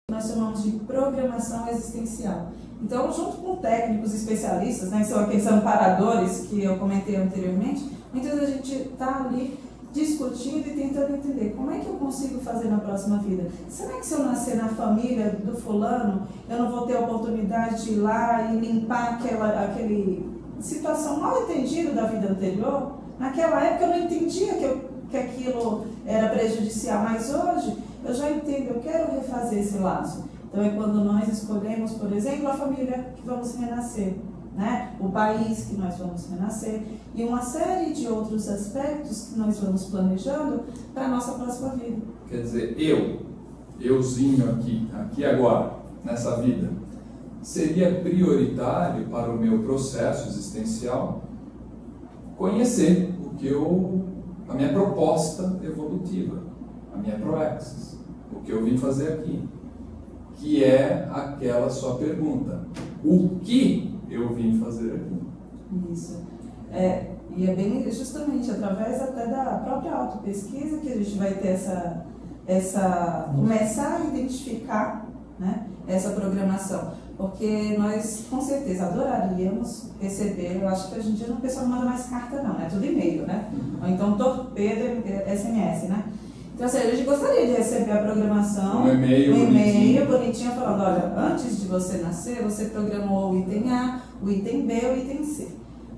Nós chamamos de programação existencial. Então, junto com técnicos especialistas, né, que são aqueles amparadores que eu comentei anteriormente, muitas vezes a gente está ali discutindo e tentando entender como é que eu consigo fazer na próxima vida. Será que se eu nascer na família do fulano, eu não vou ter a oportunidade de ir lá e limpar aquele situação mal entendida da vida anterior? Naquela época eu não entendia que aquilo era prejudicial, mas hoje eu já entendo, eu quero refazer esse laço. Então é quando nós escolhemos, por exemplo, a família que vamos renascer, né? O país que nós vamos renascer e uma série de outros aspectos que nós vamos planejando para a nossa próxima vida. Quer dizer, euzinho aqui agora, nessa vida, seria prioritário para o meu processo existencial conhecer a minha proposta evolutiva, a minha proexis, o que eu vim fazer aqui, que é aquela sua pergunta: o que eu vim fazer aqui? Isso. E é bem justamente através até da própria autopesquisa que a gente vai ter começar a identificar, né, essa programação. Porque nós, com certeza, adoraríamos receber, eu acho que hoje em dia o pessoal não manda mais carta não, é tudo e-mail, né? Ou então torpedo, SMS, né? Então, assim, a gente gostaria de receber a programação, um e-mail bonitinho falando, olha, antes de você nascer, você programou o item A, o item B, o item C.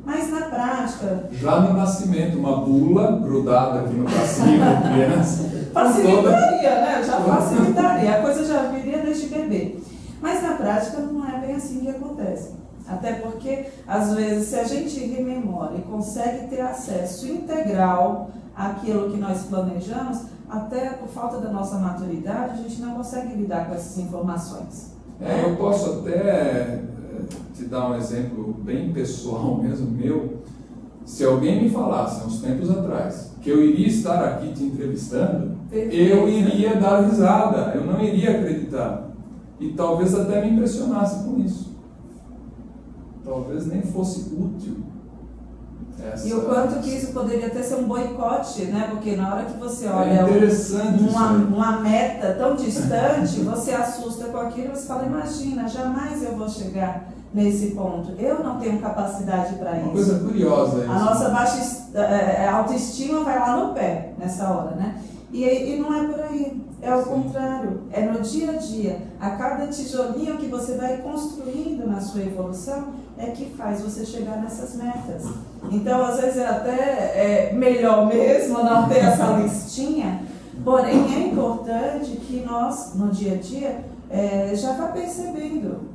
Mas na prática... Já no nascimento, uma bula grudada aqui no bracinho da criança. Facilitaria, né? Já facilitaria, a coisa já viria desde bebê. Mas na prática não é bem assim que acontece. Até porque, às vezes, se a gente rememora e consegue ter acesso integral àquilo que nós planejamos, até por falta da nossa maturidade, a gente não consegue lidar com essas informações. Eu posso até te dar um exemplo bem pessoal mesmo, meu. Se alguém me falasse, há uns tempos atrás, que eu iria estar aqui te entrevistando, eu iria dar risada, eu não iria acreditar. E talvez até me impressionasse com isso. Talvez nem fosse útil. E o quanto que isso poderia até ser um boicote, né? Porque na hora que você olha uma meta tão distante, você assusta com aquilo e você fala, imagina, jamais eu vou chegar nesse ponto. Eu não tenho capacidade para isso. Uma coisa curiosa isso. A nossa baixa autoestima vai lá no pé, nessa hora, né? E não é por aí, é o contrário, é no dia a dia, a cada tijolinho que você vai construindo na sua evolução é que faz você chegar nessas metas. Então, às vezes, é melhor mesmo não ter essa listinha, porém é importante que nós, no dia a dia, já vá percebendo,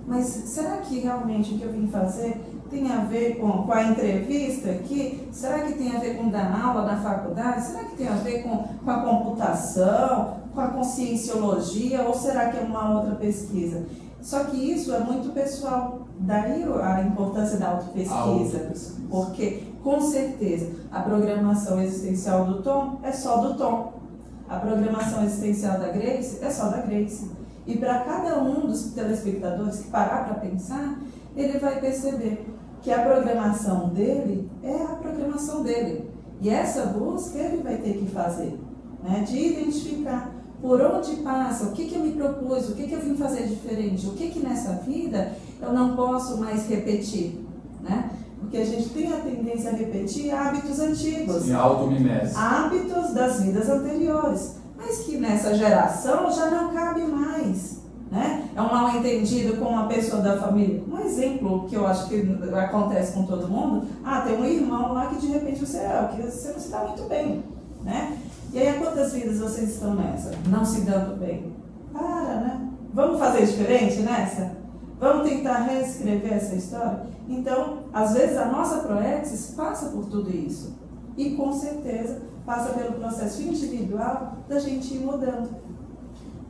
mas será que realmente o que eu vim fazer tem a ver com a entrevista aqui? Será que tem a ver com dar aula na faculdade? Será que tem a ver com a computação, com a conscienciologia? Ou será que é uma outra pesquisa? Só que isso é muito pessoal. Daí a importância da autopesquisa. Porque, com certeza, a programação existencial do Tom é só do Tom. A programação existencial da Grace é só da Grace. E para cada um dos telespectadores que parar para pensar, ele vai perceber que a programação dele é a programação dele. E essa busca ele vai ter que fazer, né? De identificar por onde passa, o que eu me propus, o que eu vim fazer diferente, o que nessa vida eu não posso mais repetir, né? Porque a gente tem a tendência a repetir hábitos antigos. Sim, automimese. Hábitos das vidas anteriores, mas que nessa geração já não cabe mais. Né? É um mal entendido com uma pessoa da família. Um exemplo que eu acho que acontece com todo mundo, tem um irmão lá que de repente você não se dá muito bem, né? E aí, há quantas vidas vocês estão nessa? Não se dando bem? Né? Vamos fazer diferente nessa? Vamos tentar reescrever essa história? Então, às vezes a nossa proexis passa por tudo isso. E com certeza passa pelo processo individual da gente ir mudando.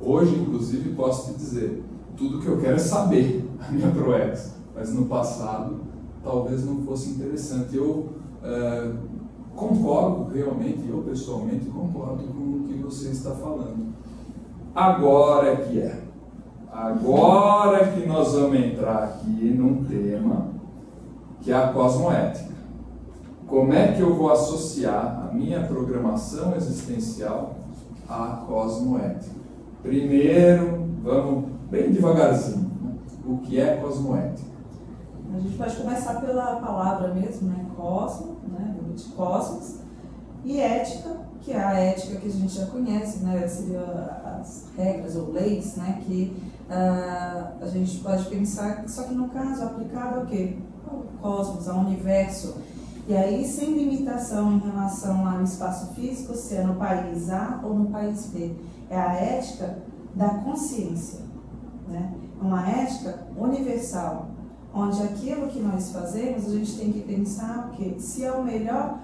Hoje, inclusive, posso te dizer, tudo que eu quero é saber a minha proex, mas no passado talvez não fosse interessante. Eu concordo realmente, eu pessoalmente concordo com o que você está falando. Agora que nós vamos entrar aqui num tema que é a cosmoética. Como é que eu vou associar a minha programação existencial à cosmoética? Primeiro, Vamos bem devagarzinho. Né? O que é cosmoética? A gente pode começar pela palavra mesmo, né? Cosmo, né? De cosmos, e ética, que é a ética que a gente já conhece, né? Seriam as regras ou leis, né? Que a gente pode pensar, só que no caso aplicado ao quê? Ao cosmos, ao universo. E aí, sem limitação em relação ao espaço físico, se é no país A ou no país B. É a ética da consciência, né? Uma ética universal, onde aquilo que nós fazemos, a gente tem que pensar o quê? Se é o melhor,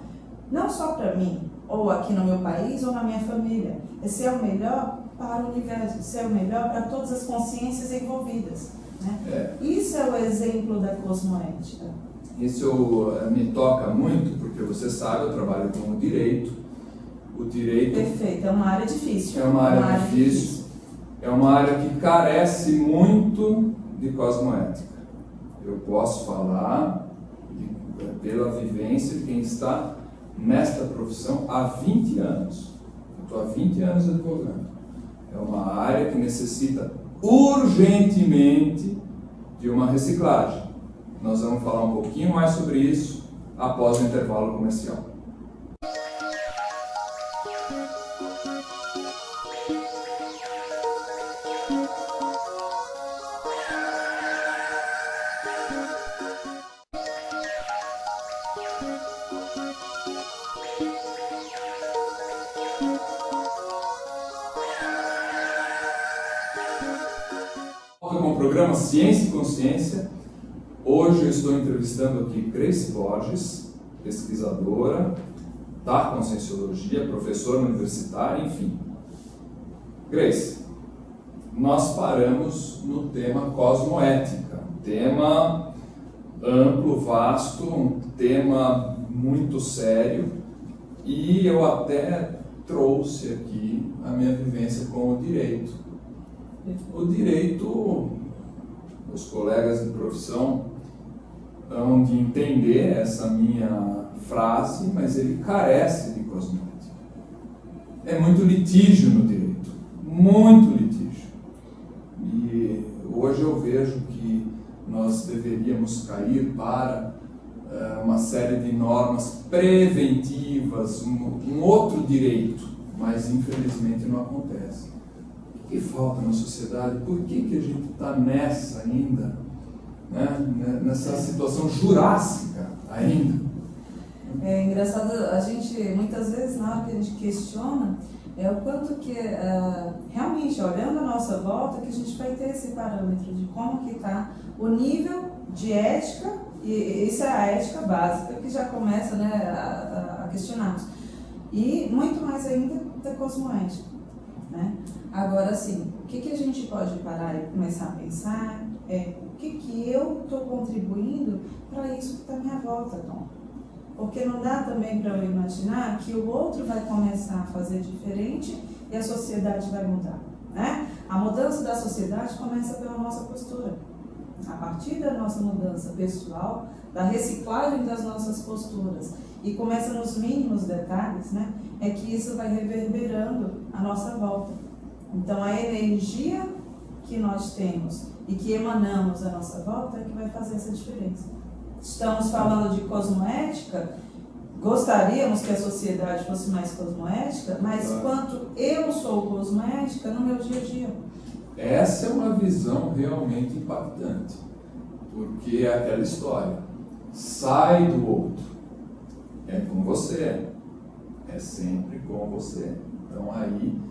não só para mim, ou aqui no meu país, ou na minha família, é se é o melhor para o universo, se é o melhor para todas as consciências envolvidas, né? Isso é o exemplo da cosmoética. Isso me toca muito, porque você sabe, eu trabalho com o direito. O direito... Perfeito, é uma área difícil. É uma área difícil. É uma área que carece muito de cosmoética. Eu posso falar pela vivência de quem está nesta profissão há 20 anos. Eu estou há 20 anos advogando. É uma área que necessita urgentemente de uma reciclagem. Nós vamos falar um pouquinho mais sobre isso após o intervalo comercial. Com o programa Ciência e Consciência. Hoje eu estou entrevistando aqui Grace Borges, pesquisadora da Conscienciologia, professora universitária, enfim. Grace, nós paramos no tema cosmoética, um tema amplo, vasto, um tema muito sério, e eu até trouxe aqui a minha vivência com o direito. O direito, os colegas de profissão hão de entender essa minha frase, mas ele carece de cosmoética. É muito litígio no direito, muito litígio. E hoje eu vejo que nós deveríamos cair para uma série de normas preventivas, um outro direito, mas infelizmente não acontece. O que falta na sociedade? Por que a gente está nessa ainda, né? Nessa situação jurássica ainda? É engraçado, a gente, muitas vezes, na hora que a gente questiona, é o quanto que, realmente, olhando a nossa volta, que a gente vai ter esse parâmetro de como que está o nível de ética, e isso é a ética básica, que já começa, né, a questionarmos. E muito mais ainda da cosmoética, né? Agora, assim, o que a gente pode parar e começar a pensar é o que eu estou contribuindo para isso que está à minha volta, Tom. Porque não dá também para eu imaginar que o outro vai começar a fazer diferente e a sociedade vai mudar, né? A mudança da sociedade começa pela nossa postura. A partir da nossa mudança pessoal, da reciclagem das nossas posturas, e começa nos mínimos detalhes, né? É que isso vai reverberando a nossa volta. Então, a energia que nós temos e que emanamos à nossa volta é que vai fazer essa diferença. Estamos falando de cosmoética, gostaríamos que a sociedade fosse mais cosmoética, mas quanto eu sou cosmoética no meu dia a dia. Essa é uma visão realmente impactante, porque é aquela história, sai do outro, é com você, é sempre com você. Então aí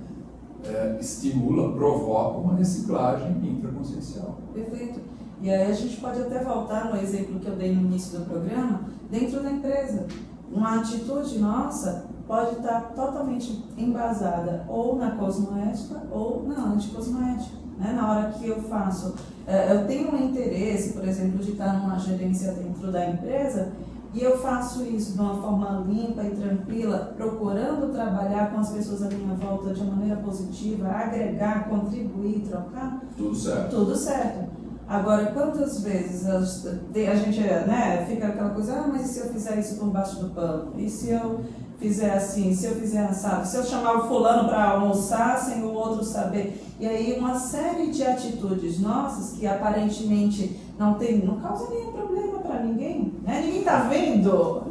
estimula, provoca uma reciclagem intraconsciencial. Perfeito. E aí a gente pode até voltar no exemplo que eu dei no início do programa, dentro da empresa. Uma atitude nossa pode estar totalmente embasada ou na cosmoética ou na anticosmoética, né? Na hora que eu faço, eu tenho um interesse, por exemplo, de estar numa gerência dentro da empresa, e eu faço isso de uma forma limpa e tranquila, procurando trabalhar com as pessoas à minha volta de maneira positiva, agregar, contribuir, trocar. Tudo certo. Tudo certo. Agora, quantas vezes a gente, né, fica aquela coisa, mas e se eu fizer isso por baixo do pano? E se eu fizer assim, se eu fizer assado, se eu chamar o fulano para almoçar sem o outro saber. E aí uma série de atitudes nossas que aparentemente não causa nenhum problema para ninguém, né? Ninguém está vendo,